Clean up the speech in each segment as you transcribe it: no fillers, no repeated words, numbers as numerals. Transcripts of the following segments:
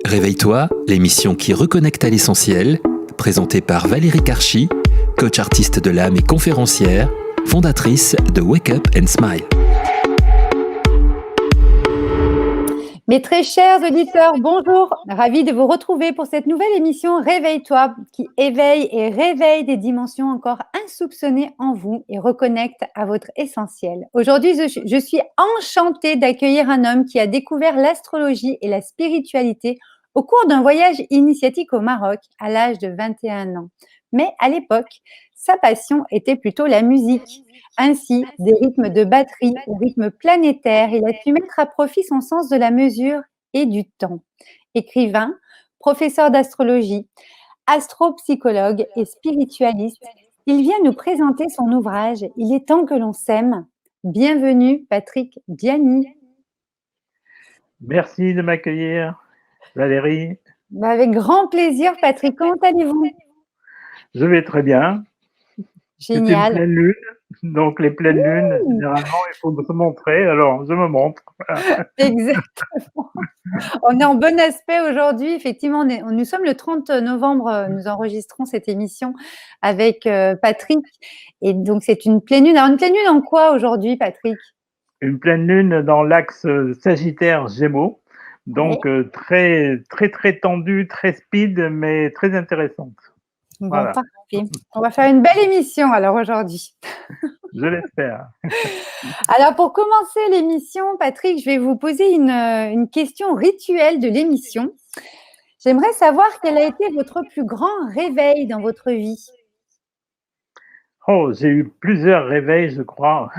Réveille-toi, l'émission qui reconnecte à l'essentiel, présentée par Valérie Karchi, coach artiste de l'âme et conférencière, fondatrice de Wake Up and Smile. Mes très chers auditeurs, bonjour, ravi de vous retrouver pour cette nouvelle émission Réveille-toi qui éveille et réveille des dimensions encore insoupçonnées en vous et reconnecte à votre essentiel. Aujourd'hui, je suis enchantée d'accueillir un homme qui a découvert l'astrologie et la spiritualité au cours d'un voyage initiatique au Maroc à l'âge de 21 ans. Mais à l'époque, sa passion était plutôt la musique. Ainsi, des rythmes de batterie au rythme planétaire, il a su mettre à profit son sens de la mesure et du temps. Écrivain, professeur d'astrologie, astropsychologue et spiritualiste, il vient nous présenter son ouvrage « Il est temps que l'on s'aime ». Bienvenue Patrick Biani. Merci de m'accueillir, Valérie. Avec grand plaisir Patrick, comment allez-vous? Je vais très bien. Génial. C'est une pleine lune, donc les pleines lunes, généralement, il faut se montrer, alors je me montre. Voilà. Exactement. On est en bon aspect aujourd'hui, effectivement, nous sommes le 30 novembre, nous enregistrons cette émission avec Patrick, et donc c'est une pleine lune. Alors une pleine lune en quoi aujourd'hui, Patrick? Une pleine lune dans l'axe Sagittaire-Gémeaux, donc très tendue, très speed, mais très intéressante. Bon, voilà. Parfait. On va faire une belle émission alors aujourd'hui. Je l'espère. Alors pour commencer l'émission, Patrick, je vais vous poser une question rituelle de l'émission. J'aimerais savoir quel a été votre plus grand réveil dans votre vie. Oh, j'ai eu plusieurs réveils, je crois.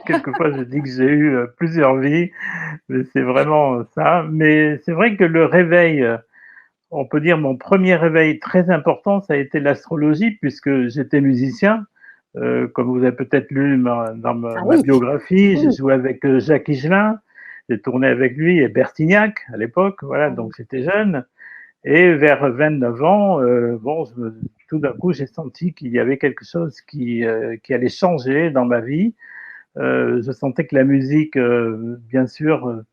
Quelquefois, je dis que j'ai eu plusieurs vies, mais c'est vraiment ça. Mais c'est vrai que le réveil, on peut dire mon premier réveil très important, ça a été l'astrologie, puisque j'étais musicien. Comme vous avez peut-être lu dans ma biographie, j'ai joué avec Jacques Higelin, j'ai tourné avec lui et Bertignac à l'époque, voilà, donc j'étais jeune. Et vers 29 ans, tout d'un coup, j'ai senti qu'il y avait quelque chose qui allait changer dans ma vie. Je sentais que la musique, bien sûr,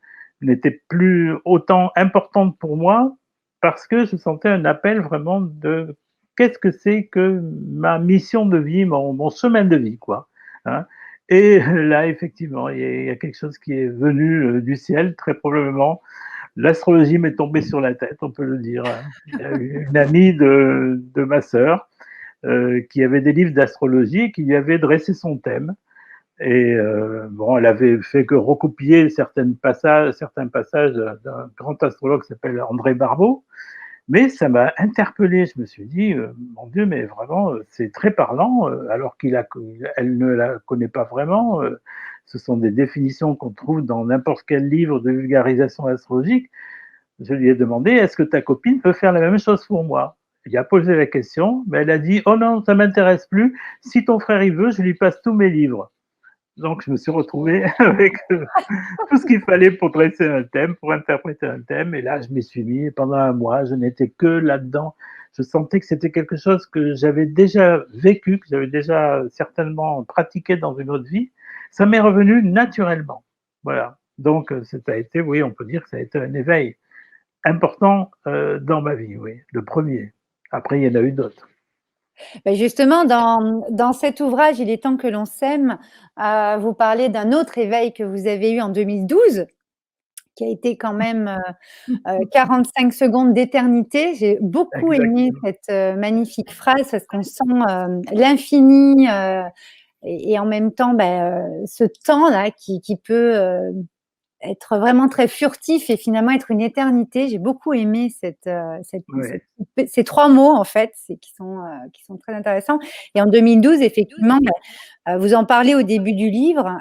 n'était plus autant importante pour moi parce que je sentais un appel vraiment de qu'est-ce que c'est que ma mission de vie, mon chemin de vie, quoi. Hein. Et là, effectivement, il y a quelque chose qui est venu du ciel, très probablement. L'astrologie m'est tombée sur la tête, on peut le dire. Il y a eu une amie de ma sœur qui avait des livres d'astrologie et qui lui avait dressé son thème. Et elle avait fait que recopier certains passages d'un grand astrologue qui s'appelle André Barbeau. Mais ça m'a interpellé. Je me suis dit, mon Dieu, mais vraiment, c'est très parlant, alors elle ne la connaît pas vraiment. Ce sont des définitions qu'on trouve dans n'importe quel livre de vulgarisation astrologique. Je lui ai demandé, est-ce que ta copine peut faire la même chose pour moi? Il a posé la question, mais elle a dit, oh non, ça m'intéresse plus. Si ton frère y veut, je lui passe tous mes livres. Donc, je me suis retrouvé avec tout ce qu'il fallait pour dresser un thème, pour interpréter un thème. Et là, je m'y suis mis. Pendant un mois, je n'étais que là-dedans. Je sentais que c'était quelque chose que j'avais déjà vécu, que j'avais déjà certainement pratiqué dans une autre vie. Ça m'est revenu naturellement. Voilà. Donc, ça a été, oui, on peut dire que ça a été un éveil important dans ma vie, oui, le premier. Après, il y en a eu d'autres. Justement, dans cet ouvrage, Il est temps que l'on s'aime, vous parlez d'un autre éveil que vous avez eu en 2012, qui a été quand même 45 secondes d'éternité. J'ai beaucoup aimé cette magnifique phrase parce qu'on sent l'infini et en même temps ce temps-là qui peut être vraiment très furtif et finalement être une éternité. J'ai beaucoup aimé ces trois mots en fait, qui sont très intéressants. Et en 2012, effectivement, vous en parlez au début du livre.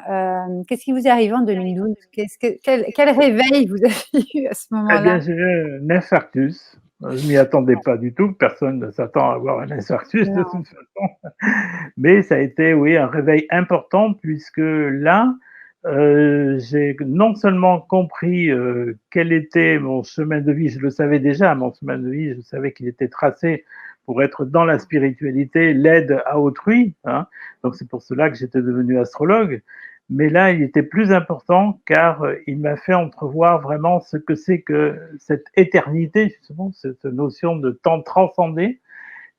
Qu'est-ce qui vous est arrivé en 2012? Quel réveil vous avez eu à ce moment-là? Eh bien, j'ai eu un infarctus. Je m'y attendais pas du tout. Personne ne s'attend à avoir un infarctus de toute façon. Mais ça a été, oui, un réveil important puisque là, j'ai non seulement compris quel était mon chemin de vie, je le savais déjà, mon chemin de vie, je savais qu'il était tracé pour être dans la spiritualité, l'aide à autrui. Hein. Donc c'est pour cela que j'étais devenu astrologue. mais là, il était plus important car il m'a fait entrevoir vraiment ce que c'est que cette éternité, justement, cette notion de temps transcendé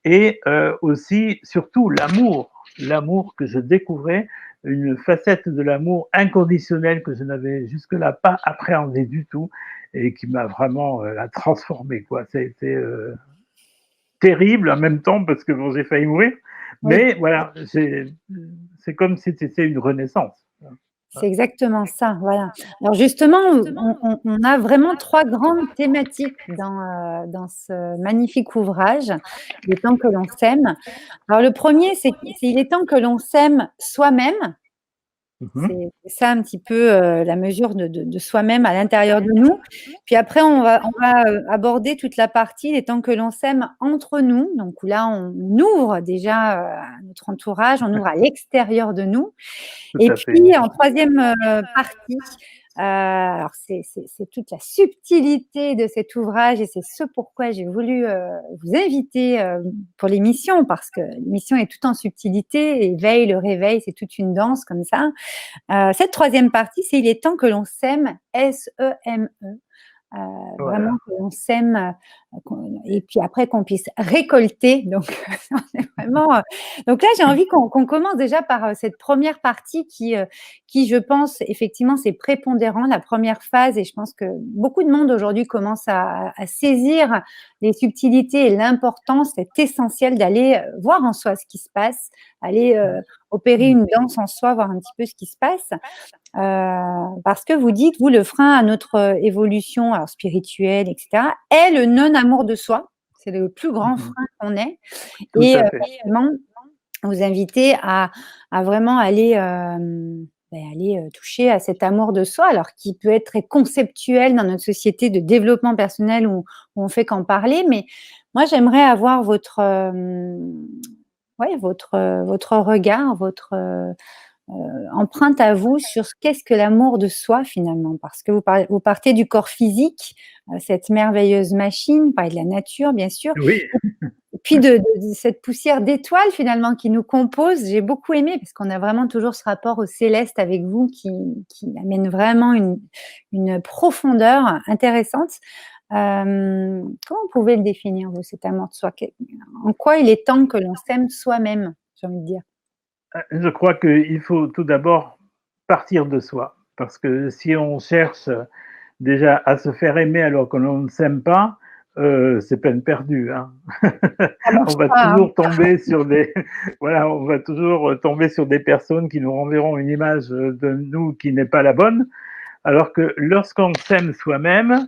et aussi, surtout, l'amour que je découvrais, une facette de l'amour inconditionnel que je n'avais jusque-là pas appréhendé du tout et qui m'a vraiment transformé, quoi. Ça a été terrible en même temps parce que bon, j'ai failli mourir, Oui. mais voilà, c'est comme si c'était une renaissance. C'est exactement ça, voilà. Alors justement, on a vraiment 3 grandes thématiques dans ce magnifique ouvrage, Il est temps que l'on s'aime. Alors le premier, c'est il est temps que l'on s'aime soi-même. Mhm. C'est ça un petit peu la mesure de soi-même à l'intérieur de nous. Puis après, on va aborder toute la partie Il est temps que l'on s'aime entre nous. Donc là, on ouvre déjà notre entourage, on ouvre à l'extérieur de nous. Tout Et à fait. puis, en troisième partie, alors c'est toute la subtilité de cet ouvrage et c'est ce pourquoi j'ai voulu vous inviter pour l'émission, parce que l'émission est toute en subtilité, éveil, le réveil, c'est toute une danse comme ça. Cette troisième partie, c'est Il est temps que l'on s'aime, S-E-M-E. Voilà. Vraiment que l'on s'aime et puis après qu'on puisse récolter. Donc, vraiment. Donc là, j'ai envie qu'on commence déjà par cette première partie qui, je pense, effectivement, c'est prépondérant, la première phase. Et je pense que beaucoup de monde aujourd'hui commence à saisir les subtilités et l'importance, c'est essentiel d'aller voir en soi ce qui se passe, aller opérer une danse en soi, voir un petit peu ce qui se passe. Parce que vous dites, vous, le frein à notre évolution alors spirituelle, etc., est le non-amour de soi. C'est le plus grand frein qu'on ait. Tout Et à fait. vraiment, vous inviter à vraiment aller, toucher à cet amour de soi, alors qui peut être très conceptuel dans notre société de développement personnel où on fait qu'en parler. Mais moi, j'aimerais avoir votre regard, votre empreinte à vous sur qu'est-ce que l'amour de soi finalement, parce que vous partez du corps physique, cette merveilleuse machine, vous parlez de la nature bien sûr, Oui. et puis de cette poussière d'étoiles finalement qui nous compose. J'ai beaucoup aimé parce qu'on a vraiment toujours ce rapport au céleste avec vous qui amène vraiment une profondeur intéressante. Comment vous pouvez le définir, vous, cet amour de soi? En quoi il est temps que l'on s'aime soi-même, j'ai envie de dire? Je crois qu'il faut tout d'abord partir de soi, parce que si on cherche déjà à se faire aimer alors que l'on ne s'aime pas, c'est peine perdue, hein. Ça marche On va pas, hein. toujours tomber sur des voilà, on va toujours tomber sur des personnes qui nous renverront une image de nous qui n'est pas la bonne, alors que lorsqu'on s'aime soi-même,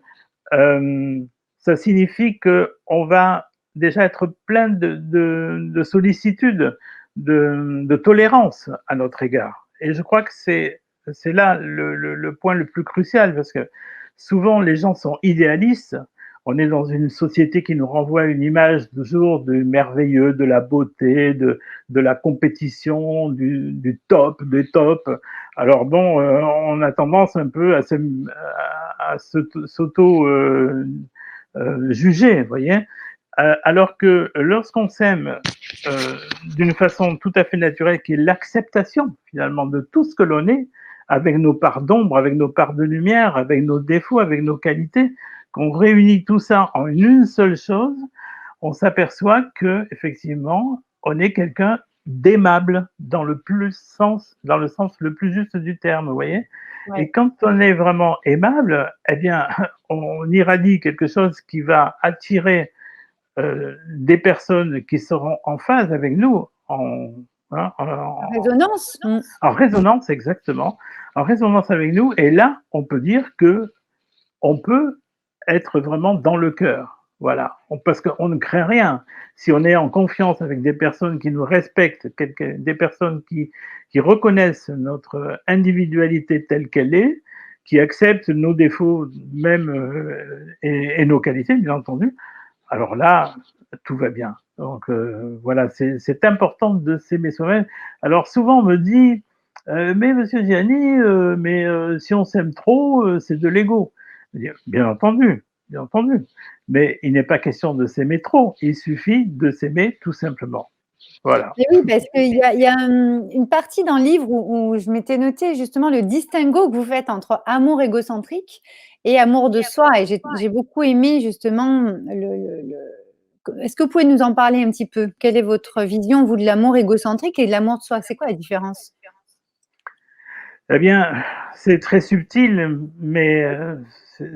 ça signifie qu'on va déjà être plein de sollicitude, de tolérance à notre égard. Et je crois que c'est là le point le plus crucial, parce que souvent les gens sont idéalistes. On est dans une société qui nous renvoie une image toujours du merveilleux, de la beauté, de la compétition, du top, des tops. Alors bon, on a tendance un peu à s'auto juger, vous voyez. Alors que lorsqu'on s'aime d'une façon tout à fait naturelle, qui est l'acceptation finalement de tout ce que l'on est, avec nos parts d'ombre, avec nos parts de lumière, avec nos défauts, avec nos qualités, qu'on réunit tout ça en une seule chose, on s'aperçoit que effectivement, on est quelqu'un d'aimable dans le sens le plus juste du terme, vous voyez. Ouais. Et quand on est vraiment aimable, eh bien, on irradie quelque chose qui va attirer des personnes qui seront en phase avec nous, hein, Résonance. en résonance exactement, en résonance avec nous. Et là, on peut dire que on peut être vraiment dans le cœur. Voilà, parce qu'on ne craint rien. Si on est en confiance avec des personnes qui nous respectent, des personnes qui reconnaissent notre individualité telle qu'elle est, qui acceptent nos défauts même et nos qualités, bien entendu, alors là, tout va bien. Donc voilà, c'est important de s'aimer soi-même. Alors souvent on me dit, mais Monsieur Gianni, si on s'aime trop, c'est de l'ego. Bien entendu, bien entendu. Mais il n'est pas question de s'aimer trop. Il suffit de s'aimer tout simplement. Voilà. Mais oui, parce qu'il y a une partie dans le livre où je m'étais noté justement le distinguo que vous faites entre amour égocentrique et amour de soi. Et j'ai beaucoup aimé justement Est-ce que vous pouvez nous en parler un petit peu? Quelle est votre vision, vous, de l'amour égocentrique et de l'amour de soi? C'est quoi la différence? Eh bien, c'est très subtil, mais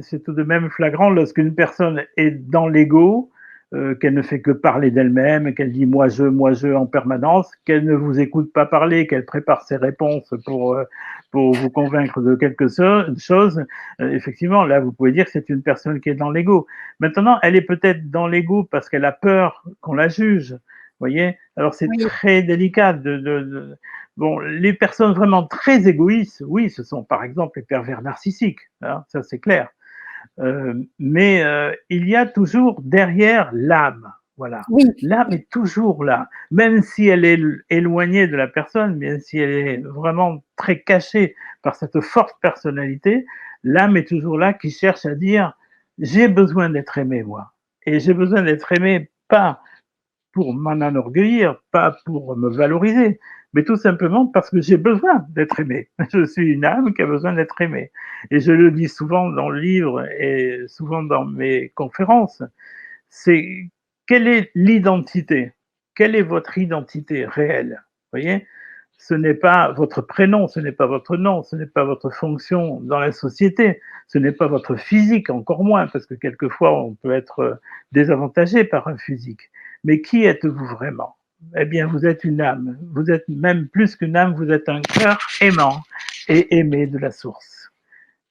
c'est tout de même flagrant lorsqu'une personne est dans l'ego, qu'elle ne fait que parler d'elle-même, qu'elle dit moi je en permanence, qu'elle ne vous écoute pas parler, qu'elle prépare ses réponses pour vous convaincre de chose. Effectivement, là, vous pouvez dire que c'est une personne qui est dans l'ego. Maintenant, elle est peut-être dans l'ego parce qu'elle a peur qu'on la juge. Vous voyez? Alors c'est Oui. très délicat Bon, les personnes vraiment très égoïstes, oui, ce sont par exemple les pervers narcissiques, hein, ça c'est clair. Mais il y a toujours derrière l'âme, voilà. Oui, L'âme est toujours là, même si elle est éloignée de la personne, même si elle est vraiment très cachée par cette forte personnalité, l'âme est toujours là qui cherche à dire j'ai besoin d'être aimé, moi. Et j'ai besoin d'être aimé pas pour m'en enorgueillir, pas pour me valoriser, mais tout simplement parce que j'ai besoin d'être aimé. Je suis une âme qui a besoin d'être aimée. Et je le dis souvent dans le livre et souvent dans mes conférences, c'est quelle est l'identité? Quelle est votre identité réelle? Vous voyez? Ce n'est pas votre prénom, ce n'est pas votre nom, ce n'est pas votre fonction dans la société, ce n'est pas votre physique, encore moins, parce que quelquefois on peut être désavantagé par un physique. Mais qui êtes-vous vraiment? Eh bien, vous êtes une âme. Vous êtes même plus qu'une âme, vous êtes un cœur aimant et aimé de la source.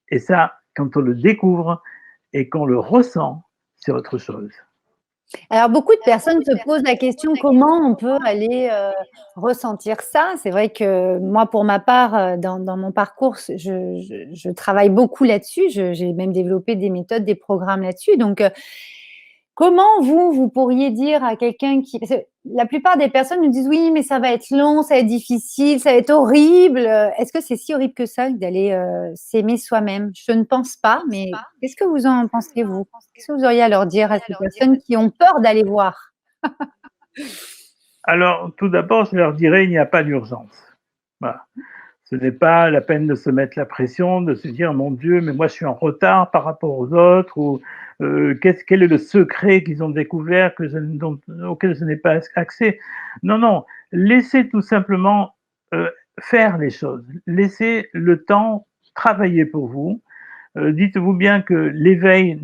Et ça, quand on le découvre et qu'on le ressent, c'est autre chose. alors beaucoup de personnes se posent la question comment on peut aller, ressentir ça? C'est vrai que moi, pour ma part, dans mon parcours, je travaille beaucoup là-dessus. J'ai même développé des méthodes, des programmes là-dessus. Donc, comment vous pourriez dire à quelqu'un qui parce que la plupart des personnes nous disent: «Oui, mais ça va être long, ça va être difficile, ça va être horrible», est-ce que c'est si horrible que ça d'aller, s'aimer soi-même? Je ne pense pas, mais qu'est-ce que vous en pensez, vous? Qu'est-ce que vous auriez à leur dire à ces personnes qui ont peur d'aller voir? Alors, tout d'abord, je leur dirais, il n'y a pas d'urgence. Voilà. Ce n'est pas la peine de se mettre la pression, de se dire, mon Dieu, mais moi je suis en retard par rapport aux autres, ou quel est le secret qu'ils ont découvert auquel je n'ai pas accès. Non, non, laissez tout simplement faire les choses. Laissez le temps travailler pour vous. Dites-vous bien que l'éveil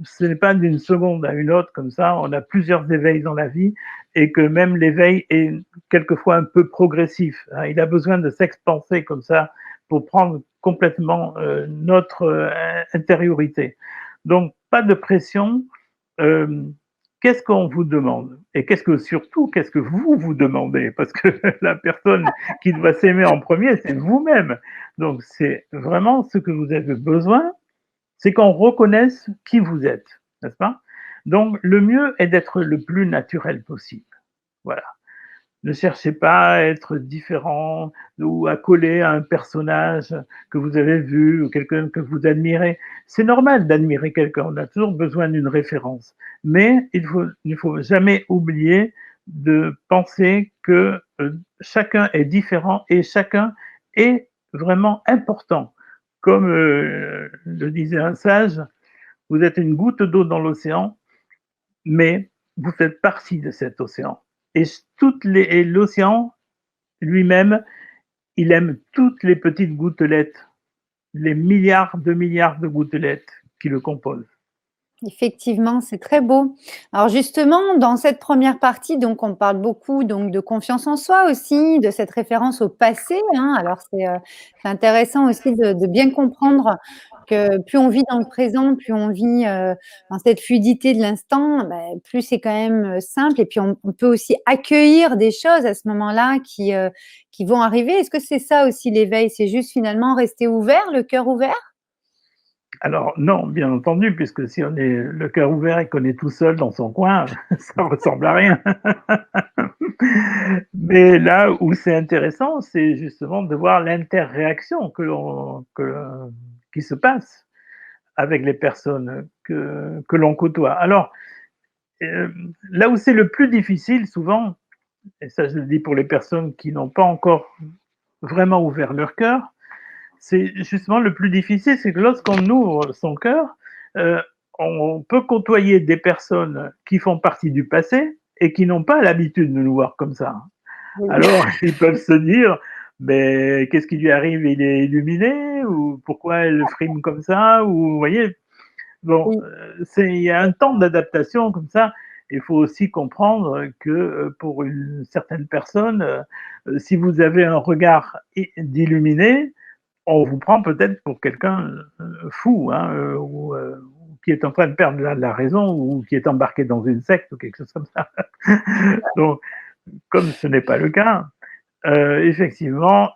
ce n'est pas d'une seconde à une autre comme ça. On a plusieurs éveils dans la vie et que même l'éveil est quelquefois un peu progressif. Hein. Il a besoin de s'expanser comme ça pour prendre complètement notre intériorité. Donc, pas de pression. Euh, Qu'est-ce qu'on vous demande? Et qu'est-ce que vous vous demandez? Parce que la personne qui doit s'aimer en premier, c'est vous-même. Donc, c'est vraiment ce que vous avez besoin, c'est qu'on reconnaisse qui vous êtes, n'est-ce pas? Donc, le mieux est d'être le plus naturel possible. Voilà. Ne cherchez pas à être différent ou à coller à un personnage que vous avez vu ou quelqu'un que vous admirez. C'est normal d'admirer quelqu'un, on a toujours besoin d'une référence. Mais il ne faut jamais oublier de penser que chacun est différent et chacun est vraiment important. Comme le disait un sage, vous êtes une goutte d'eau dans l'océan, mais vous faites partie de cet océan. Et l'océan lui-même, il aime toutes les petites gouttelettes, les milliards de gouttelettes qui le composent. Effectivement, c'est très beau. Alors justement, dans cette première partie, donc on parle beaucoup donc de confiance en soi aussi, de cette référence au passé, hein. Alors c'est intéressant aussi de bien comprendre que plus on vit dans le présent, plus on vit, dans cette fluidité de l'instant, plus c'est quand même, simple et puis on peut aussi accueillir des choses à ce moment-là qui vont arriver. Est-ce que c'est ça aussi l'éveil? C'est juste finalement rester ouvert, le cœur ouvert? Alors non, bien entendu, puisque si on est le cœur ouvert et qu'on est tout seul dans son coin, ça ressemble à rien. Mais là où c'est intéressant, c'est justement de voir l'interréaction qui se passe avec les personnes que l'on côtoie. Alors, là où c'est le plus difficile, souvent, et ça je le dis pour les personnes qui n'ont pas encore vraiment ouvert leur cœur, c'est justement le plus difficile, c'est que lorsqu'on ouvre son cœur, euh, on peut côtoyer des personnes qui font partie du passé et qui n'ont pas l'habitude de nous voir comme ça. Oui. Alors, ils peuvent se dire, mais qu'est-ce qui lui arrive? Il est illuminé? Ou pourquoi elle frime comme ça? Ou, vous voyez, bon, Oui. il y a un temps d'adaptation comme ça. Il faut aussi comprendre que pour une certaine personne, si vous avez un regard d'illuminé, on vous prend peut-être pour quelqu'un fou, hein, ou qui est en train de perdre la raison, ou qui est embarqué dans une secte ou quelque chose comme ça. Donc, comme ce n'est pas le cas, effectivement,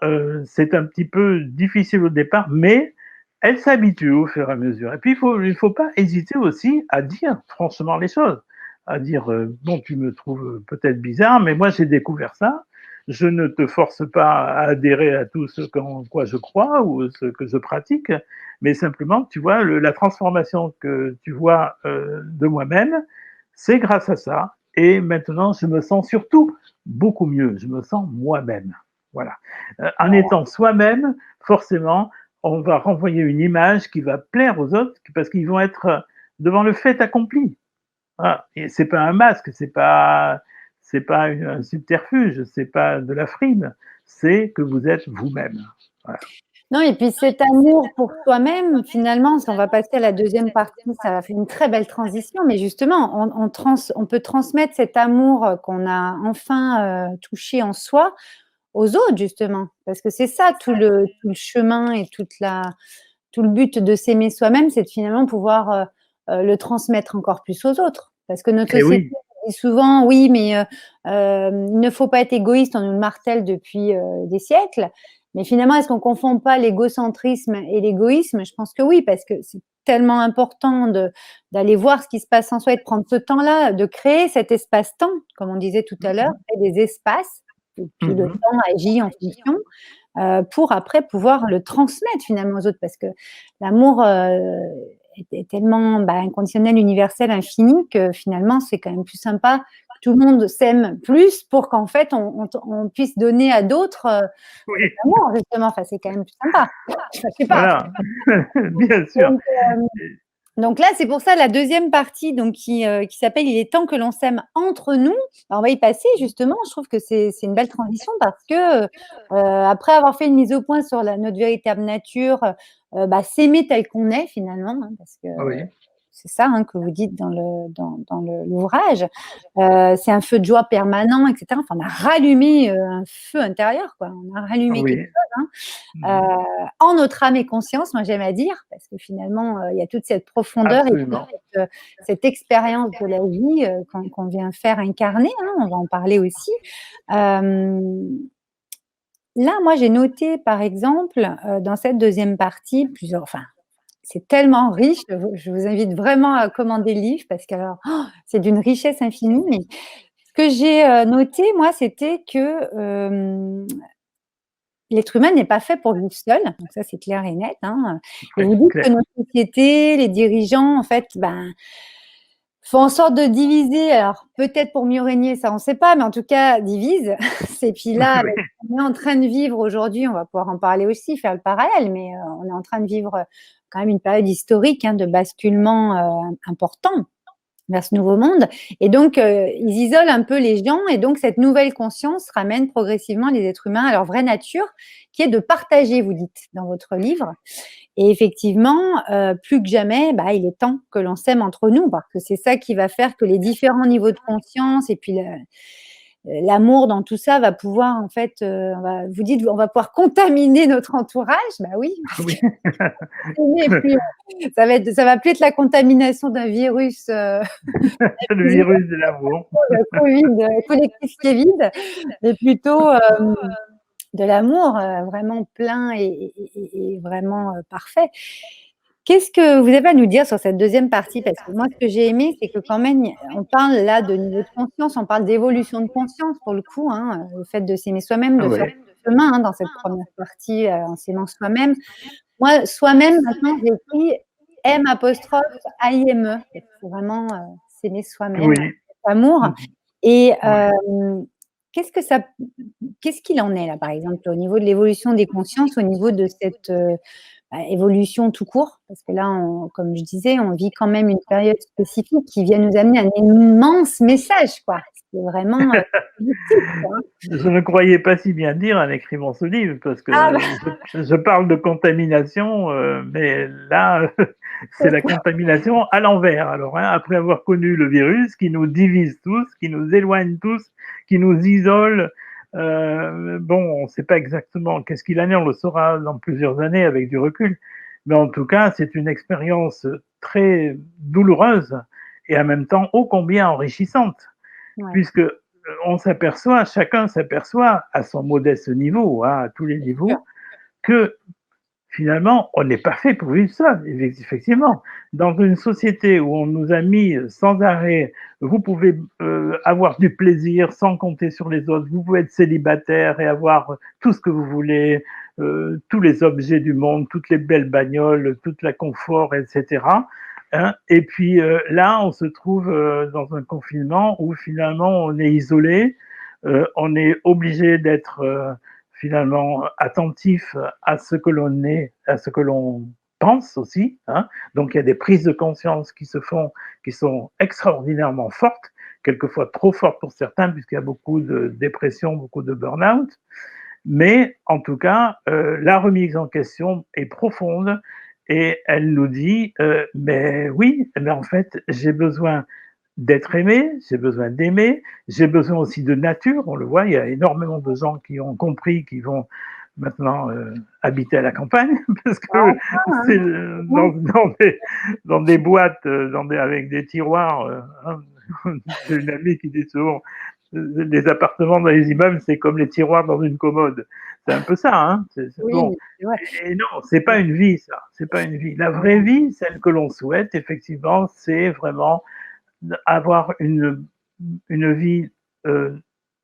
c'est un petit peu difficile au départ, mais elle s'habitue au fur et à mesure. Et puis, il faut pas hésiter aussi à dire franchement les choses, à dire bon, tu me trouves peut-être bizarre, mais moi j'ai découvert ça. Je ne te force pas à adhérer à tout ce en quoi je crois ou ce que je pratique, mais simplement, tu vois, la transformation que tu vois de moi-même, c'est grâce à ça. Et maintenant, je me sens surtout beaucoup mieux. Je me sens moi-même. Voilà. En étant soi-même, forcément, on va renvoyer une image qui va plaire aux autres parce qu'ils vont être devant le fait accompli. Voilà. Et c'est pas un masque, c'est pas un subterfuge, c'est pas de la frime, c'est que vous êtes vous-même. Voilà. Non, et puis cet amour pour soi-même, finalement, si on va passer à la deuxième partie, ça va faire une très belle transition, mais justement, on peut transmettre cet amour qu'on a enfin touché en soi aux autres, justement, parce que c'est ça tout le chemin et tout le but de s'aimer soi-même, c'est de finalement pouvoir le transmettre encore plus aux autres. Parce que notre Et société oui, dit souvent, oui, mais il ne faut pas être égoïste, on nous le martèle depuis des siècles. Mais finalement, est-ce qu'on ne confond pas l'égocentrisme et l'égoïsme? Je pense que oui, parce que c'est tellement important d'aller voir ce qui se passe en soi et de prendre ce temps-là, de créer cet espace-temps, comme on disait tout à l'heure, créer des espaces, et puis le temps agit en fonction, pour après pouvoir le transmettre finalement aux autres, parce que l'amour est tellement inconditionnel, universel, infini, que finalement, c'est quand même plus sympa tout le monde s'aime plus pour qu'en fait, on puisse donner à d'autres oui, l'amour, justement. Enfin, c'est quand même plus sympa. Je sais pas. voilà, bien sûr. Donc là, c'est pour ça la deuxième partie donc, qui s'appelle « Il est temps que l'on s'aime entre nous ». On va y passer justement. Je trouve que c'est une belle transition parce que après avoir fait une mise au point sur notre véritable nature, s'aimer tel qu'on est finalement, hein, parce que Oui, c'est ça que vous dites dans l'ouvrage. C'est un feu de joie permanent, etc. Enfin, on a rallumé un feu intérieur, quoi. On a rallumé quelque oui, chose, en notre âme et conscience, moi j'aime à dire, parce que finalement, il y a toute cette profondeur et toute absolument. cette expérience de la vie qu'on vient faire incarner, on va en parler aussi. Là, moi, j'ai noté, par exemple, dans cette deuxième partie, c'est tellement riche, je vous invite vraiment à commander le livre parce que c'est d'une richesse infinie. Mais ce que j'ai noté, moi, c'était que l'être humain n'est pas fait pour vivre seul, donc ça, c'est clair et net. Et Oui, vous dites que clair. nos sociétés, les dirigeants, en fait, font en sorte de diviser, alors peut-être pour mieux régner, ça on ne sait pas, mais en tout cas divisent. Et puis là, Oui, on est en train de vivre aujourd'hui, on va pouvoir en parler aussi, faire le parallèle, mais on est en train de vivre quand même une période historique de basculement important vers ce nouveau monde. Et donc, ils isolent un peu les gens, et donc cette nouvelle conscience ramène progressivement les êtres humains à leur vraie nature, qui est de partager, vous dites dans votre livre. Et effectivement, plus que jamais, il est temps que l'on s'aime entre nous, parce que c'est ça qui va faire que les différents niveaux de conscience et puis l'amour dans tout ça va pouvoir, en fait, vous dites, on va pouvoir contaminer notre entourage. Oui, parce oui. ça va plus être la contamination d'un virus, Le virus de l'amour. Covid, collectif qui est vide, mais plutôt de l'amour vraiment plein et vraiment parfait. Qu'est-ce que vous avez à nous dire sur cette deuxième partie? Parce que moi, ce que j'ai aimé, c'est que quand même, on parle là de niveau de conscience, on parle d'évolution de conscience pour le coup, le fait de s'aimer soi-même, de faire Oui, le chemin dans cette première partie en s'aimant soi-même. Moi, soi-même, maintenant, j'ai écrit M''AIME. C'est vraiment s'aimer soi-même, oui. amour. Et qu'est-ce qu'il en est là, par exemple, au niveau de l'évolution des consciences, au niveau de cette, évolution tout court? Parce que là, comme je disais, on vit quand même une période spécifique qui vient nous amener un immense message, quoi. C'est vraiment, positif, quoi, hein. Je ne croyais pas si bien dire en écrivant ce livre, parce Ah bah, que je parle de contamination, mais là, c'est la contamination à l'envers. Alors, hein, après avoir connu le virus qui nous divise tous, qui nous éloigne tous, qui nous isole, bon, on ne sait pas exactement qu'est-ce qu'il en est, on le saura dans plusieurs années avec du recul. Mais en tout cas, c'est une expérience très douloureuse et en même temps ô combien enrichissante, ouais, puisque on s'aperçoit, chacun s'aperçoit à son modeste niveau, hein, à tous les bien sûr. niveaux, que finalement, on n'est pas fait pour vivre seul, effectivement. Dans une société où on nous a mis sans arrêt, vous pouvez avoir du plaisir sans compter sur les autres, vous pouvez être célibataire et avoir tout ce que vous voulez, tous les objets du monde, toutes les belles bagnoles, tout le confort, etc. Hein. Et puis là, on se trouve dans un confinement où finalement on est isolé, on est obligé d'être finalement attentif à ce que l'on est, à ce que l'on pense aussi. Hein. Donc il y a des prises de conscience qui se font, qui sont extraordinairement fortes, quelquefois trop fortes pour certains, puisqu'il y a beaucoup de dépression, beaucoup de burn-out. Mais en tout cas, la remise en question est profonde et elle nous dit mais oui, mais en fait, j'ai besoin d'être aimé, j'ai besoin d'aimer, j'ai besoin aussi de nature. On le voit, il y a énormément de gens qui ont compris, qui vont maintenant habiter à la campagne, parce que Enfin, c'est hein, dans des boîtes, avec des tiroirs. Hein. J'ai une amie qui dit souvent, les appartements dans les immeubles, c'est comme les tiroirs dans une commode. C'est un peu ça, hein. Bon. oui, c'est vrai. Et non, c'est pas une vie, ça. C'est pas une vie. La vraie vie, celle que l'on souhaite, effectivement, c'est vraiment avoir une vie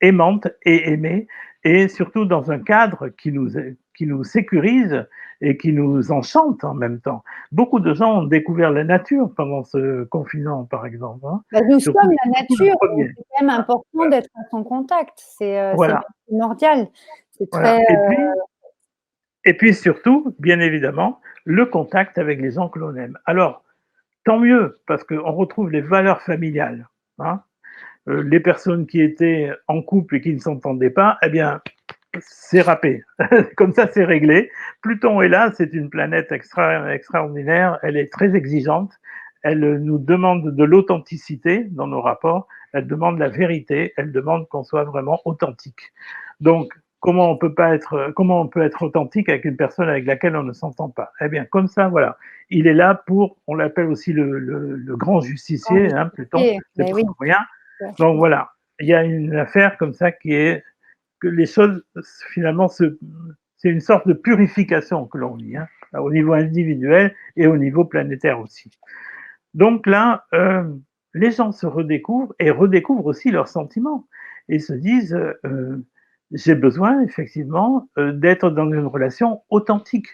aimante et aimée, et surtout dans un cadre qui nous sécurise et qui nous enchante en même temps. Beaucoup de gens ont découvert la nature pendant ce confinement, par exemple. Hein. Bah, nous Surtout, sommes la surtout le nature, donc premier. c'est quand même important d'être à son contact. C'est même Voilà, primordial. C'est voilà. très, Et puis surtout, bien évidemment, le contact avec les gens que l'on aime. Alors, tant mieux, parce qu'on retrouve les valeurs familiales. Hein. Les personnes qui étaient en couple et qui ne s'entendaient pas, eh bien, c'est râpé. Comme ça, c'est réglé. Pluton est là, c'est une planète extraordinaire, elle est très exigeante, elle nous demande de l'authenticité dans nos rapports, elle demande la vérité, elle demande qu'on soit vraiment authentique. Donc, comment on peut être authentique avec une personne avec laquelle on ne s'entend pas? Eh bien, comme ça, voilà. Il est là pour, on l'appelle aussi le grand grand justicier, hein, Pluton, justifié. c'est Mais pas oui, pour rien. bien sûr. Donc voilà, il y a une affaire comme ça qui est que les choses, finalement, c'est une sorte de purification que l'on vit, hein, au niveau individuel et au niveau planétaire aussi. Donc là, les gens se redécouvrent et redécouvrent aussi leurs sentiments et se disent j'ai besoin effectivement d'être dans une relation authentique.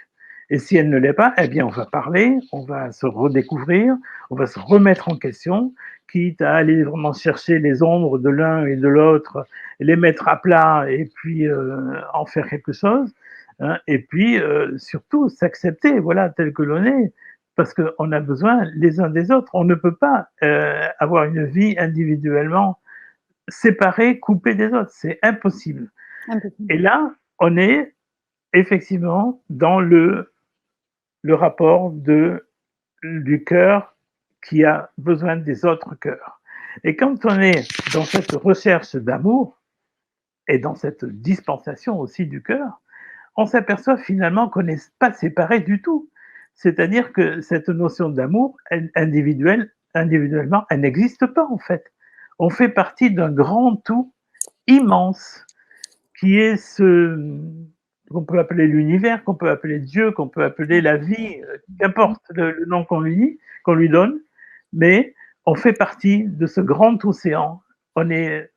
Et si elle ne l'est pas, eh bien on va parler, on va se redécouvrir, on va se remettre en question, quitte à aller vraiment chercher les ombres de l'un et de l'autre, les mettre à plat et puis en faire quelque chose. Hein, et puis surtout s'accepter, voilà, tel que l'on est, parce qu'on a besoin les uns des autres. On ne peut pas avoir une vie individuellement séparée, coupée des autres. C'est impossible. Impossible. Et là, on est effectivement dans le rapport du cœur qui a besoin des autres cœurs. Et quand on est dans cette recherche d'amour et dans cette dispensation aussi du cœur, on s'aperçoit finalement qu'on n'est pas séparés du tout. C'est-à-dire que cette notion d'amour individuellement, elle n'existe pas en fait. On fait partie d'un grand tout immense qui est ce qu'on peut appeler l'univers, qu'on peut appeler Dieu, qu'on peut appeler la vie, qu'importe le nom qu'on lui donne, mais on fait partie de ce grand océan. On est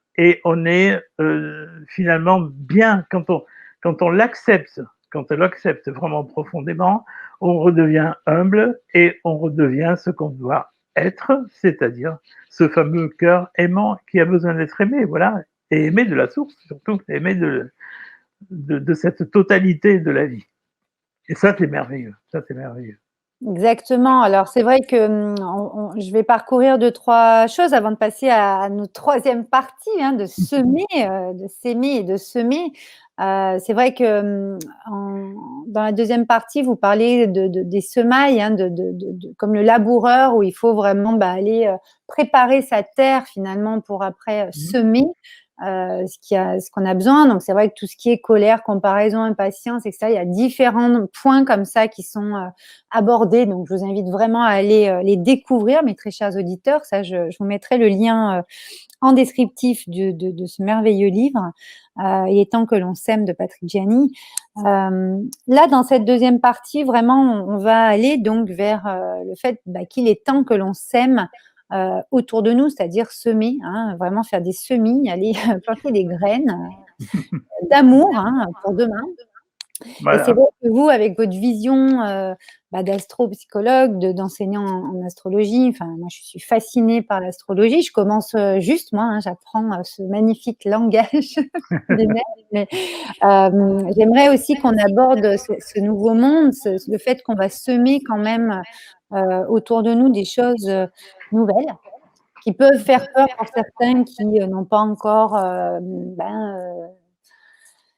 finalement bien quand on l'accepte, quand on l'accepte vraiment profondément, on redevient humble et on redevient ce qu'on doit être, c'est-à-dire ce fameux cœur aimant qui a besoin d'être aimé. Voilà, et aimer de la source, surtout, aimer de cette totalité de la vie. Et ça, c'est merveilleux. Ça, c'est merveilleux. Exactement. Alors, c'est vrai que je vais parcourir deux, trois choses avant de passer à notre troisième partie, hein, de semer, de s'aimer et de semer. C'est vrai que dans la deuxième partie, vous parlez des semailles, hein, comme le laboureur, où il faut vraiment aller préparer sa terre finalement pour après semer. Ce qu'on a besoin. Donc, c'est vrai que tout ce qui est colère, comparaison, impatience, etc., il y a différents points comme ça qui sont abordés. Donc, je vous invite vraiment à aller les découvrir, mes très chers auditeurs. Ça, je vous mettrai le lien en descriptif de ce merveilleux livre. Il est temps que l'on s'aime de Patrick Gianni. Là, dans cette deuxième partie, vraiment, on va aller donc vers le fait qu'il est temps que l'on s'aime autour de nous, c'est-à-dire semer, hein, vraiment faire des semis, aller planter des graines d'amour, hein, pour demain. Et c'est Voilà. vrai que vous, avec votre vision d'astro-psychologue, d'enseignant en astrologie, enfin, moi, je suis fascinée par l'astrologie. Je commence juste, moi, hein, j'apprends ce magnifique langage des mers. Mais j'aimerais aussi qu'on aborde ce nouveau monde, le fait qu'on va semer quand même autour de nous des choses nouvelles qui peuvent faire peur pour certains qui n'ont pas encore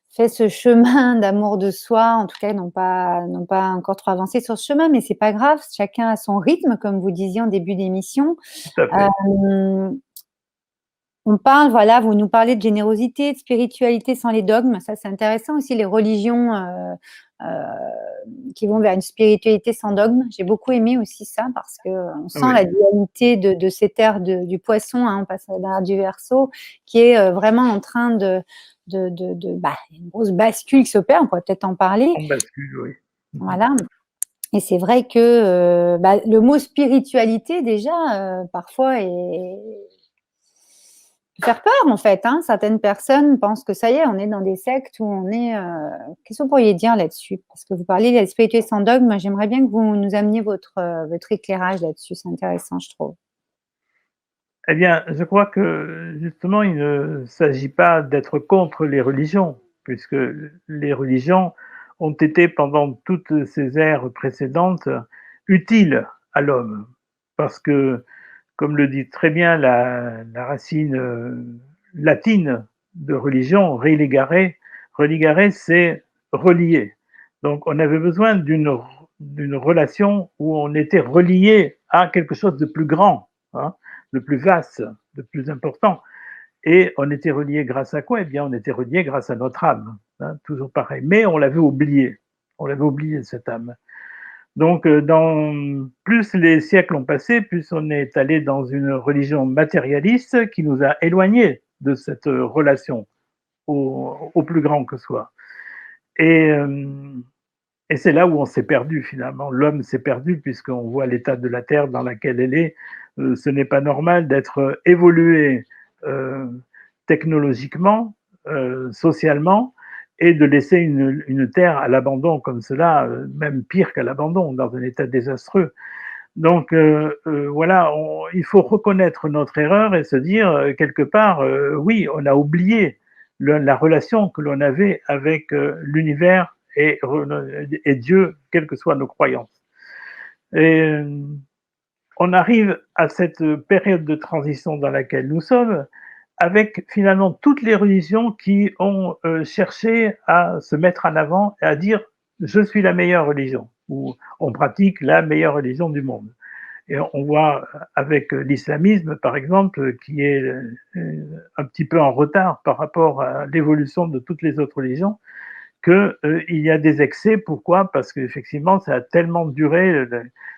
fait ce chemin d'amour de soi, en tout cas n'ont pas encore trop avancé sur ce chemin, mais c'est pas grave, chacun a son rythme, comme vous disiez en début d'émission. Tout à fait. On parle, voilà, vous nous parlez de générosité, de spiritualité sans les dogmes, ça c'est intéressant aussi, les religions qui vont vers une spiritualité sans dogme. J'ai beaucoup aimé aussi ça parce qu'on sent Oui. la dualité de cette ère du poisson, hein, on passe à l'ère du Verseau, qui est vraiment en train une grosse bascule qui s'opère, on pourrait peut-être en parler. On bascule, oui. Voilà. Et c'est vrai que le mot spiritualité, déjà, parfois, faire peur, en fait. Hein. Certaines personnes pensent que ça y est, on est dans des sectes où on est... Qu'est-ce que vous pourriez dire là-dessus? Parce que vous parlez de la spiritualité sans dogme. Moi, j'aimerais bien que vous nous ameniez votre éclairage là-dessus. C'est intéressant, je trouve. Eh bien, je crois que justement, il ne s'agit pas d'être contre les religions, puisque les religions ont été pendant toutes ces ères précédentes utiles à l'homme. Parce que, comme le dit très bien la racine latine de religion, religare, c'est relier. Donc, on avait besoin d'une relation où on était relié à quelque chose de plus grand, hein, de plus vaste, de plus important. Et on était relié grâce à quoi? Eh bien, on était relié grâce à notre âme, hein, toujours pareil. Mais on l'avait oublié. On l'avait oublié, cette âme. Donc, plus les siècles ont passé, plus on est allé dans une religion matérialiste qui nous a éloignés de cette relation au plus grand que soit. Et c'est là où on s'est perdu finalement. L'homme s'est perdu puisqu'on voit l'état de la Terre dans laquelle elle est. Ce n'est pas normal d'être évolué technologiquement, socialement, et de laisser une Terre à l'abandon comme cela, même pire qu'à l'abandon, dans un état désastreux. Donc voilà, il faut reconnaître notre erreur et se dire quelque part, oui, on a oublié la relation que l'on avait avec l'univers et Dieu, quelles que soient nos croyances. Et on arrive à cette période de transition dans laquelle nous sommes, avec finalement toutes les religions qui ont cherché à se mettre en avant et à dire je suis la meilleure religion, ou on pratique la meilleure religion du monde. Et on voit avec l'islamisme, par exemple, qui est un petit peu en retard par rapport à l'évolution de toutes les autres religions, qu'il y a des excès. Pourquoi? Parce qu'effectivement, ça a tellement duré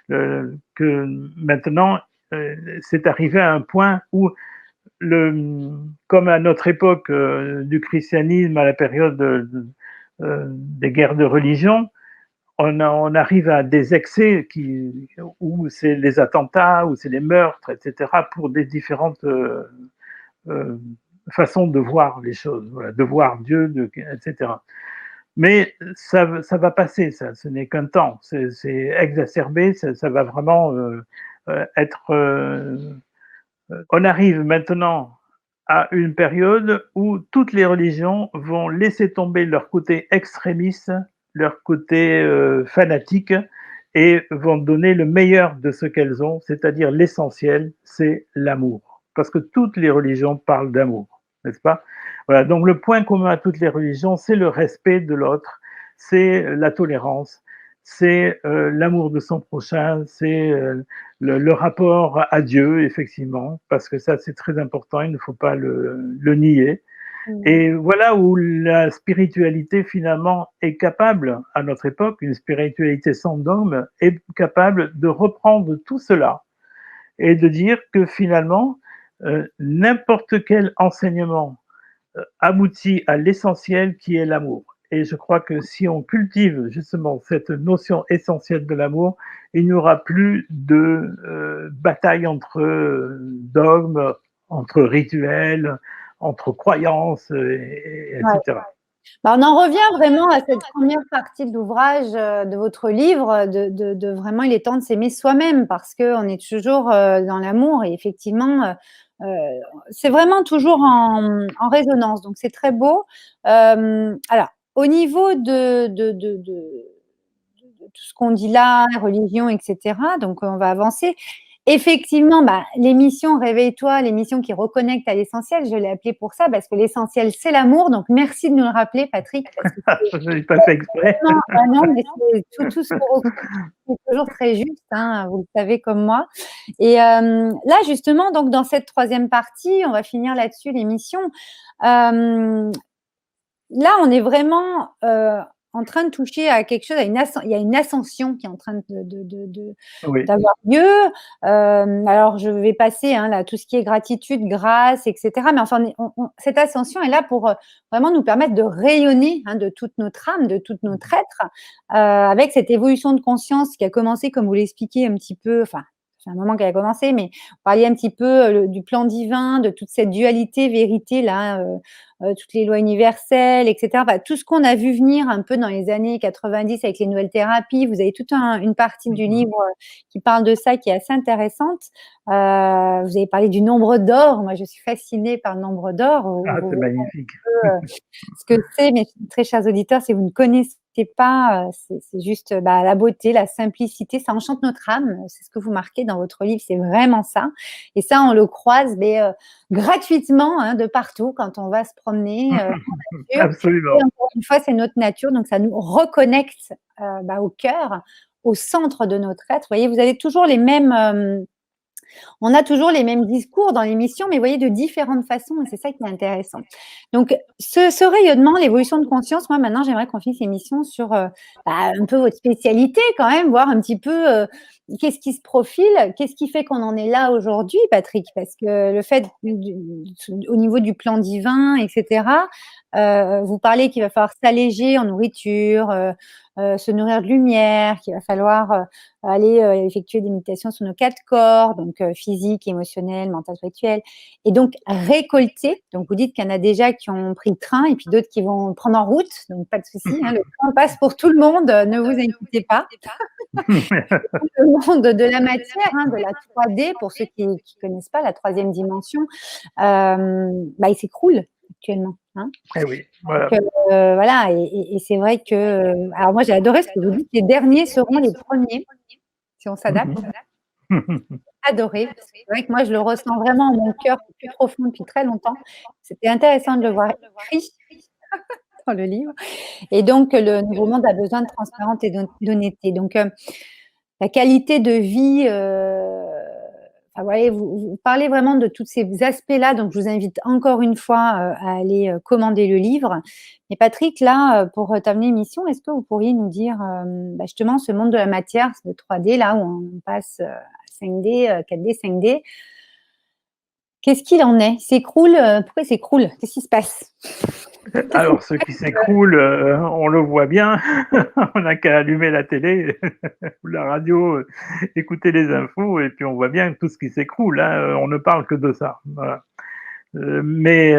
que maintenant, c'est arrivé à un point où, comme à notre époque du christianisme, à la période des guerres de religion, on arrive à des excès où c'est les attentats, où c'est les meurtres, etc., pour des différentes façons de voir les choses, voilà, de voir Dieu, etc. Mais ça va passer, ça. Ce n'est qu'un temps. C'est exacerbé. Ça va vraiment être. On arrive maintenant à une période où toutes les religions vont laisser tomber leur côté extrémiste, leur côté fanatique, et vont donner le meilleur de ce qu'elles ont, c'est-à-dire l'essentiel, c'est l'amour. Parce que toutes les religions parlent d'amour, n'est-ce pas? Voilà, donc le point commun à toutes les religions, c'est le respect de l'autre, c'est la tolérance, c'est l'amour de son prochain, c'est le rapport à Dieu, effectivement, parce que ça, c'est très important, il ne faut pas le nier. Et voilà où la spiritualité, finalement, est capable, à notre époque, une spiritualité sans dogme, est capable de reprendre tout cela et de dire que, finalement, n'importe quel enseignement aboutit à l'essentiel qui est l'amour. Et je crois que si on cultive justement cette notion essentielle de l'amour, il n'y aura plus de bataille entre dogmes, entre rituels, entre croyances, etc. Bah, on en revient vraiment à cette première partie de l'ouvrage, de votre livre, de vraiment il est temps de s'aimer soi-même parce qu'on est toujours dans l'amour et effectivement, c'est vraiment toujours en résonance, donc c'est très beau. Alors, au niveau de tout ce qu'on dit là, religion, etc., donc on va avancer. Effectivement, bah, l'émission Réveille-toi, l'émission qui reconnecte à l'essentiel, je l'ai appelée pour ça parce que l'essentiel, c'est l'amour. Donc, merci de nous le rappeler, Patrick. Je n'ai pas fait exprès. Non, mais c'est tout ce qu'on recoupe, c'est toujours très juste, hein, vous le savez comme moi. Et là, justement, donc dans cette troisième partie, on va finir là-dessus l'émission. Là, on est vraiment en train de toucher à quelque chose, il y a une ascension qui est en train Oui. d'avoir lieu. Alors, je vais passer là, tout ce qui est gratitude, grâce, etc. Mais enfin, cette ascension est là pour vraiment nous permettre de rayonner de toute notre âme, de tout notre être, avec cette évolution de conscience qui a commencé, comme vous l'expliquez un petit peu, enfin, c'est un moment qu'elle a commencé, mais vous parliez un petit peu du plan divin, de toute cette dualité, vérité, là, toutes les lois universelles, etc. Enfin, tout ce qu'on a vu venir un peu dans les années 90 avec les nouvelles thérapies. Vous avez toute une partie du livre qui parle de ça, qui est assez intéressante. Vous avez parlé du nombre d'or. Moi, je suis fascinée par le nombre d'or. Ah, c'est magnifique. Ce que c'est, mes très chers auditeurs, si vous ne connaissez pas, c'est juste la beauté, la simplicité, ça enchante notre âme, c'est ce que vous marquez dans votre livre, c'est vraiment ça. Et ça, on le croise gratuitement de partout quand on va se promener. Absolument. Et encore une fois, c'est notre nature, donc ça nous reconnecte au cœur, au centre de notre être. Vous voyez, vous avez toujours les mêmes... on a toujours les mêmes discours dans l'émission, mais vous voyez, de différentes façons, et c'est ça qui est intéressant. Donc, ce rayonnement, l'évolution de conscience, moi, maintenant, j'aimerais qu'on finisse l'émission sur un peu votre spécialité quand même, voir un petit peu qu'est-ce qui se profile, qu'est-ce qui fait qu'on en est là aujourd'hui, Patrick, parce que le fait, au niveau du plan divin, etc., vous parlez qu'il va falloir s'alléger en nourriture, se nourrir de lumière, qu'il va falloir aller effectuer des méditations sur nos 4 corps, donc physique, émotionnel, mental, spirituel, et donc récolter. Donc vous dites qu'il y en a déjà qui ont pris le train et puis d'autres qui vont prendre en route, donc pas de souci, le train passe pour tout le monde, ne vous inquiétez pas. Le monde de la matière, de la 3D, pour ceux qui ne connaissent pas la 3e dimension, il s'écroule actuellement. Eh oui, voilà. Donc, voilà, et c'est vrai que... alors moi, j'ai adoré ce que vous dites, les derniers seront les premiers, si on s'adapte. Adoré, parce que c'est vrai que moi, je le ressens vraiment en mon cœur plus profond depuis très longtemps. C'était intéressant de le voir écrit dans le livre. Et donc, le nouveau monde a besoin de transparence et d'honnêteté. Donc, la qualité de vie... vous parlez vraiment de tous ces aspects-là, donc je vous invite encore une fois à aller commander le livre. Mais Patrick, là, pour terminer l'émission, est-ce que vous pourriez nous dire justement ce monde de la matière, de 3D, là où on passe à 5D, 4D, 5D, qu'est-ce qu'il en est? S'écroule? Pourquoi il s'écroule? Qu'est-ce qui se passe? Alors, ce qui s'écroule, on le voit bien. On n'a qu'à allumer la télé ou la radio, écouter les infos, et puis on voit bien tout ce qui s'écroule. On ne parle que de ça. Voilà. Mais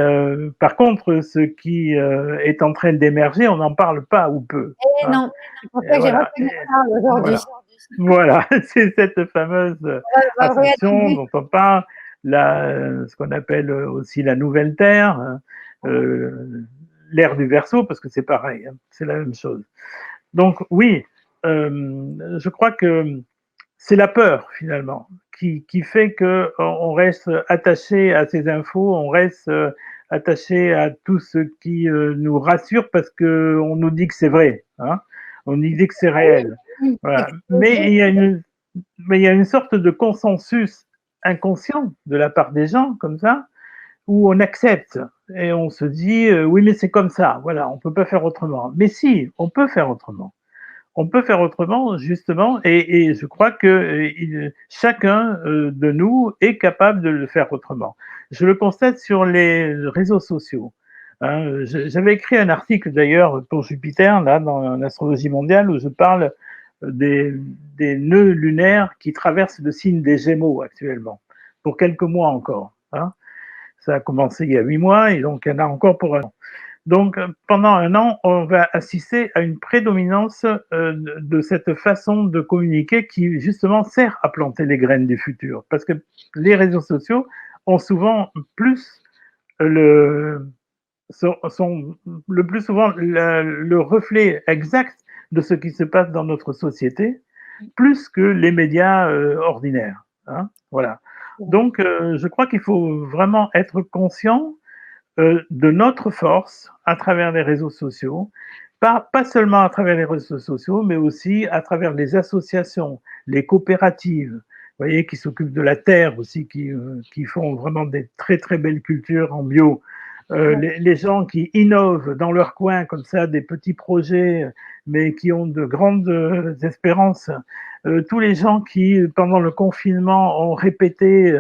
par contre, ce qui est en train d'émerger, on n'en parle pas ou peu. Non, c'est pour ça que j'ai retenu ça aujourd'hui. Voilà, c'est cette fameuse ascension dont on parle. ce qu'on appelle aussi la nouvelle Terre, l'ère du Verseau, parce que c'est pareil, hein, c'est la même chose. Donc oui, je crois que c'est la peur finalement qui fait que on reste attaché à ces infos, on reste attaché à tout ce qui nous rassure parce que on nous dit que c'est vrai, hein, on nous dit que c'est réel. Voilà. Mais il y a une sorte de consensus inconscient de la part des gens comme ça où on accepte et on se dit oui mais c'est comme ça, voilà, on peut pas faire autrement. Mais si, on peut faire autrement. On peut faire autrement, justement, et je crois que chacun de nous est capable de le faire autrement. Je le constate sur les réseaux sociaux. Hein. J'avais écrit un article d'ailleurs pour Jupiter, là, dans l'astrologie mondiale, où je parle des, des nœuds lunaires qui traversent le signe des Gémeaux actuellement, pour quelques mois encore. Hein. Ça a commencé il y a 8 mois, et donc il y en a encore pour un an. Donc, pendant un an, on va assister à une prédominance de cette façon de communiquer qui, justement, sert à planter les graines du futur. Parce que les réseaux sociaux ont souvent plus sont le plus souvent le reflet exact de ce qui se passe dans notre société, plus que les médias ordinaires. Hein, voilà. Donc, je crois qu'il faut vraiment être conscient de notre force à travers les réseaux sociaux, pas seulement à travers les réseaux sociaux, mais aussi à travers les associations, les coopératives, vous voyez, qui s'occupent de la terre aussi, qui font vraiment des très très belles cultures en bio. Les gens qui innovent dans leur coin comme ça, des petits projets, mais qui ont de grandes espérances. Tous les gens qui, pendant le confinement, ont répété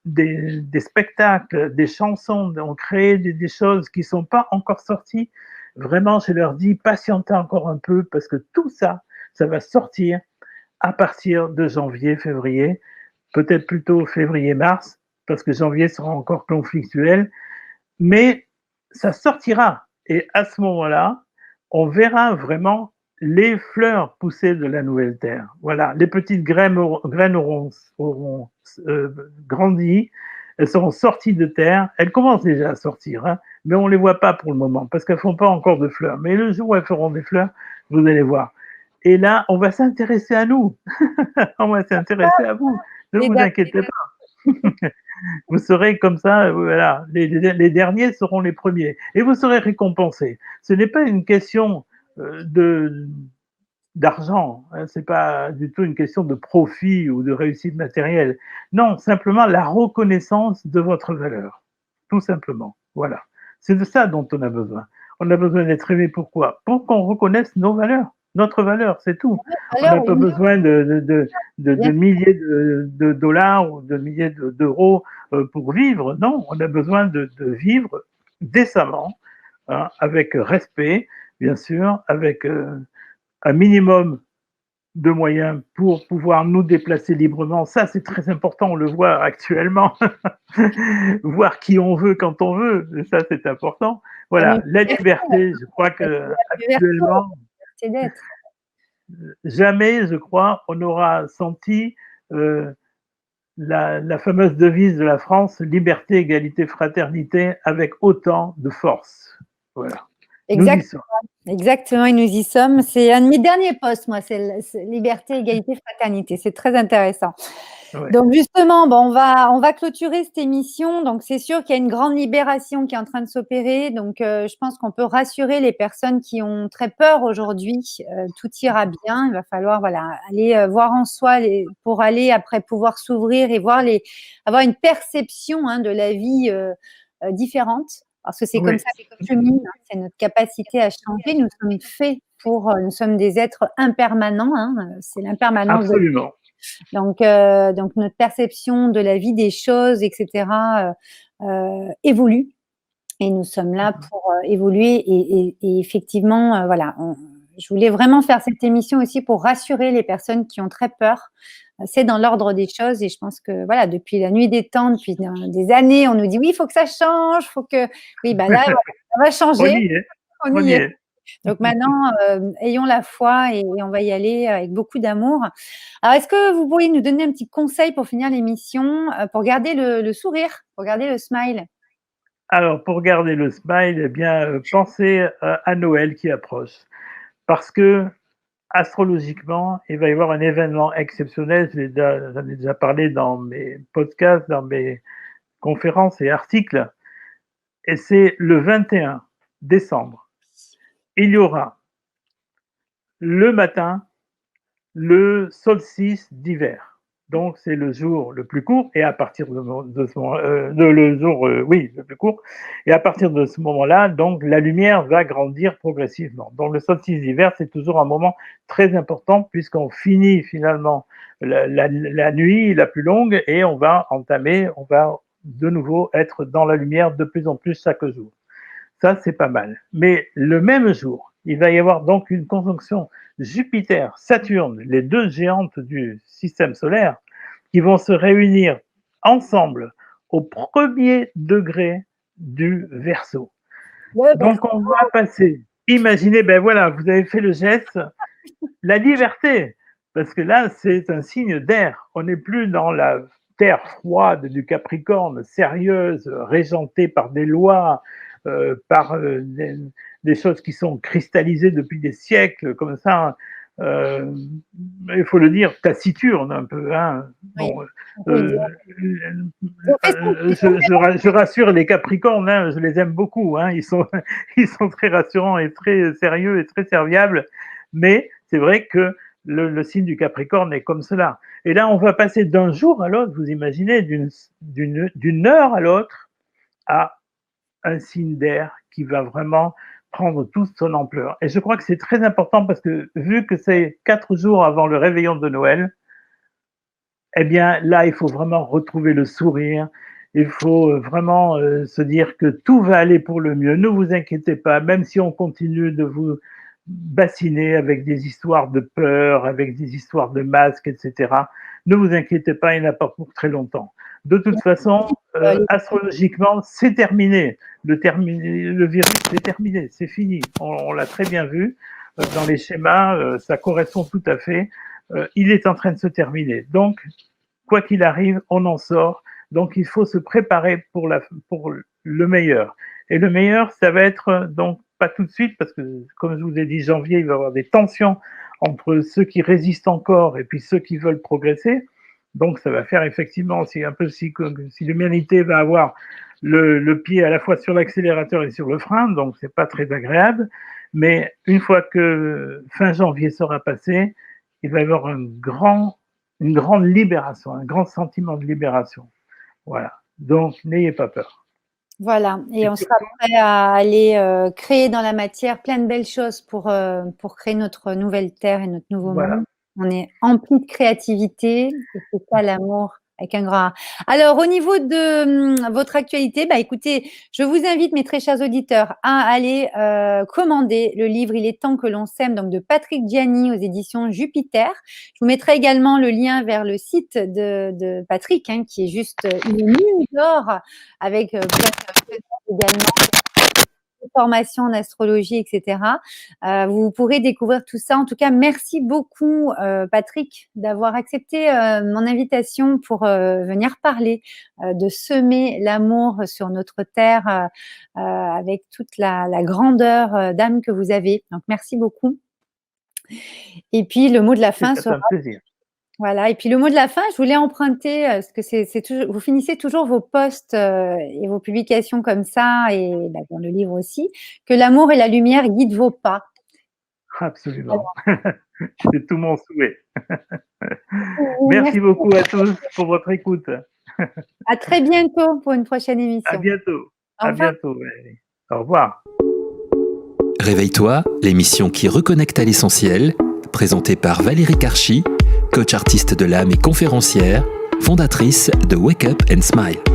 des spectacles, des chansons, ont créé des choses qui ne sont pas encore sorties. Vraiment, je leur dis, patientez encore un peu parce que tout ça, ça va sortir à partir de janvier, février, peut-être plutôt février-mars, parce que janvier sera encore conflictuel, mais ça sortira. Et à ce moment-là, on verra vraiment les fleurs pousser de la nouvelle terre. Voilà, les petites graines auront grandi, elles seront sorties de terre. Elles commencent déjà à sortir, hein, mais on ne les voit pas pour le moment parce qu'elles ne font pas encore de fleurs. Mais le jour où elles feront des fleurs, vous allez voir. Et là, on va s'intéresser à nous. On va s'intéresser à vous. Ne vous inquiétez pas. Vous serez comme ça, voilà, les derniers seront les premiers. Et vous serez récompensés. Ce n'est pas une question d'argent, hein, c'est pas du tout une question de profit ou de réussite matérielle. Non, simplement la reconnaissance de votre valeur. Tout simplement. Voilà. C'est de ça dont on a besoin. On a besoin d'être aimé. Pourquoi? Pour qu'on reconnaisse nos valeurs. Notre valeur, c'est tout. On n'a pas besoin de milliers de dollars ou de milliers d'euros pour vivre. Non, on a besoin de vivre décemment, hein, avec respect, bien sûr, avec un minimum de moyens pour pouvoir nous déplacer librement. Ça, c'est très important, on le voit actuellement. Voir qui on veut quand on veut, ça, c'est important. Voilà, la liberté, je crois que actuellement, jamais, je crois, on aura senti la fameuse devise de la France, liberté, égalité, fraternité, avec autant de force. Voilà. Exactement. Exactement, et nous y sommes. C'est un de mes derniers posts, moi, c'est liberté, égalité, fraternité. C'est très intéressant. Ouais. Donc justement, bon, on va clôturer cette émission. Donc c'est sûr qu'il y a une grande libération qui est en train de s'opérer. Donc je pense qu'on peut rassurer les personnes qui ont très peur aujourd'hui. Tout ira bien. Il va falloir aller voir en soi pour aller après pouvoir s'ouvrir et avoir une perception de la vie différente. Parce que c'est comme ça qu'on chemine, c'est notre capacité à changer. Nous sommes faits nous sommes des êtres impermanents. C'est l'impermanence. Absolument. Donc notre perception de la vie, des choses, etc. Évolue. Et nous sommes là pour évoluer. Et effectivement, je voulais vraiment faire cette émission aussi pour rassurer les personnes qui ont très peur. C'est dans l'ordre des choses et je pense que depuis la nuit des temps, depuis des années, on nous dit oui, il faut que ça change, faut que là, ça va changer. On y est. Donc maintenant, ayons la foi et on va y aller avec beaucoup d'amour. Alors, est-ce que vous pourriez nous donner un petit conseil pour finir l'émission, pour garder le sourire, pour garder le smile? Alors, pour garder le smile, eh bien, pensez à Noël qui approche. Parce que, astrologiquement, il va y avoir un événement exceptionnel. J'en ai déjà parlé dans mes podcasts, dans mes conférences et articles. Et c'est le 21 décembre. Il y aura le matin le solstice d'hiver. Donc, c'est le jour le plus court, et à partir de ce moment, le jour, oui, le plus court, et à partir de ce moment-là, donc, la lumière va grandir progressivement. Donc, le solstice d'hiver, c'est toujours un moment très important, puisqu'on finit finalement la nuit la plus longue, et on va de nouveau être dans la lumière de plus en plus chaque jour. Ça, c'est pas mal. Mais le même jour, il va y avoir donc une conjonction Jupiter-Saturne, les deux géantes du système solaire, qui vont se réunir ensemble au premier degré du Verseau. Donc, on va passer. Imaginez, ben voilà, vous avez fait le geste, la liberté, parce que là, c'est un signe d'air. On n'est plus dans la terre froide du Capricorne, sérieuse, régentée par des lois, par des choses qui sont cristallisées depuis des siècles, comme ça, il faut le dire, taciturne un peu. Hein. Bon, je rassure les Capricornes, hein, je les aime beaucoup, hein, ils sont très rassurants et très sérieux et très serviables, mais c'est vrai que le signe du Capricorne est comme cela. Et là, on va passer d'un jour à l'autre, vous imaginez, d'une heure à l'autre, à un signe d'air qui va vraiment prendre toute son ampleur. Et je crois que c'est très important parce que vu que c'est 4 jours avant le réveillon de Noël, eh bien là, il faut vraiment retrouver le sourire. Il faut vraiment se dire que tout va aller pour le mieux. Ne vous inquiétez pas, même si on continue de vous bassiner avec des histoires de peur, avec des histoires de masques, etc. Ne vous inquiétez pas, il n'y en a pas pour très longtemps. De toute façon, astrologiquement, c'est terminé. Le virus, c'est terminé, c'est fini. On l'a très bien vu dans les schémas, ça correspond tout à fait. Il est en train de se terminer. Donc, quoi qu'il arrive, on en sort. Donc, il faut se préparer pour le meilleur. Et le meilleur, ça va être donc pas tout de suite, parce que, comme je vous ai dit, janvier, il va y avoir des tensions entre ceux qui résistent encore et puis ceux qui veulent progresser. Donc, ça va faire effectivement, c'est un peu si l'humanité va avoir le pied à la fois sur l'accélérateur et sur le frein, donc c'est pas très agréable. Mais une fois que fin janvier sera passé, il va y avoir une grande libération, un grand sentiment de libération. Voilà. Donc, n'ayez pas peur. Voilà, et on sera prêt à aller créer dans la matière plein de belles choses pour créer notre nouvelle terre et notre nouveau monde. On est empli de créativité, et c'est ça l'amour avec un grand A. Alors, au niveau de votre actualité, écoutez, je vous invite, mes très chers auditeurs, à aller commander le livre « Il est temps que l'on s'aime » donc de Patrick Gianni aux éditions Jupiter. Je vous mettrai également le lien vers le site de Patrick, hein, qui est juste une mine d'or avec plein de également formation en astrologie, etc. Vous pourrez découvrir tout ça. En tout cas, merci beaucoup, Patrick, d'avoir accepté mon invitation pour venir parler de semer l'amour sur notre terre avec toute la grandeur d'âme que vous avez. Donc, merci beaucoup. Et puis, le mot de la fin sera… un plaisir. Voilà, et puis le mot de la fin, je voulais emprunter, parce que c'est toujours, vous finissez toujours vos posts et vos publications comme ça, et dans le livre aussi, que l'amour et la lumière guident vos pas. Absolument. C'est tout mon souhait. Merci beaucoup à tous pour votre écoute. À très bientôt pour une prochaine émission. À bientôt. À bientôt. Au revoir. Réveille-toi, l'émission qui reconnecte à l'essentiel, présentée par Valérie Karchi, coach artiste de l'âme et conférencière, fondatrice de Wake Up and Smile.